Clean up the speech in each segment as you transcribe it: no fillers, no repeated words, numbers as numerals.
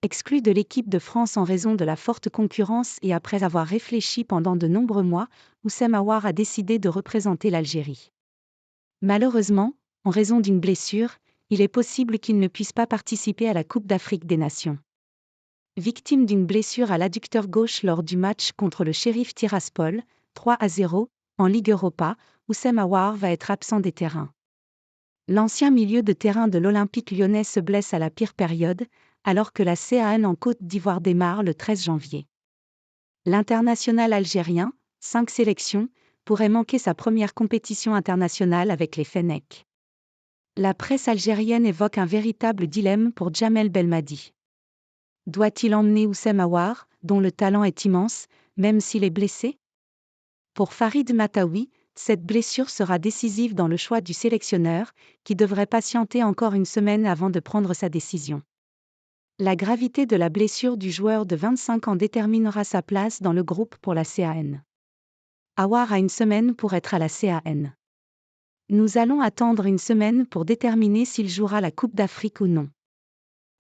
Exclu de l'équipe de France en raison de la forte concurrence et après avoir réfléchi pendant de nombreux mois, Houssem Aouar a décidé de représenter l'Algérie. Malheureusement, en raison d'une blessure, il est possible qu'il ne puisse pas participer à la Coupe d'Afrique des Nations. Victime d'une blessure à l'adducteur gauche lors du match contre le Sheriff Tiraspol, 3-0, en Ligue Europa, Houssem Aouar va être absent des terrains. L'ancien milieu de terrain de l'Olympique lyonnais se blesse à la pire période, alors que la CAN en Côte d'Ivoire démarre le 13 janvier. L'international algérien, 5 sélections, pourrait manquer sa première compétition internationale avec les Fennecs. La presse algérienne évoque un véritable dilemme pour Djamel Belmadi. Doit-il emmener Houssem Aouar, dont le talent est immense, même s'il est blessé ? Pour Farid Matawi, cette blessure sera décisive dans le choix du sélectionneur, qui devrait patienter encore une semaine avant de prendre sa décision. La gravité de la blessure du joueur de 25 ans déterminera sa place dans le groupe pour la CAN. Aouar a une semaine pour être à la CAN. Nous allons attendre une semaine pour déterminer s'il jouera la Coupe d'Afrique ou non.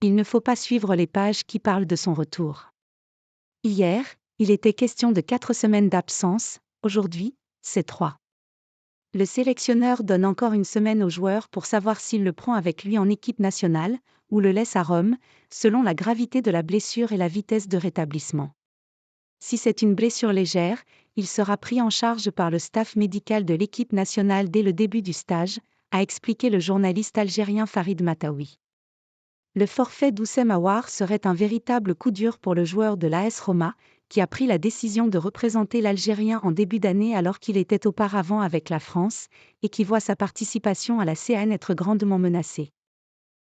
Il ne faut pas suivre les pages qui parlent de son retour. Hier, il était question de 4 semaines d'absence, aujourd'hui, c'est 3. Le sélectionneur donne encore une semaine au joueur pour savoir s'il le prend avec lui en équipe nationale, ou le laisse à Rome, selon la gravité de la blessure et la vitesse de rétablissement. Si c'est une blessure légère, il sera pris en charge par le staff médical de l'équipe nationale dès le début du stage, a expliqué le journaliste algérien Farid Matawi. Le forfait d'Houssem Aouar serait un véritable coup dur pour le joueur de l'AS Roma, qui a pris la décision de représenter l'Algérien en début d'année alors qu'il était auparavant avec la France, et qui voit sa participation à la CAN être grandement menacée.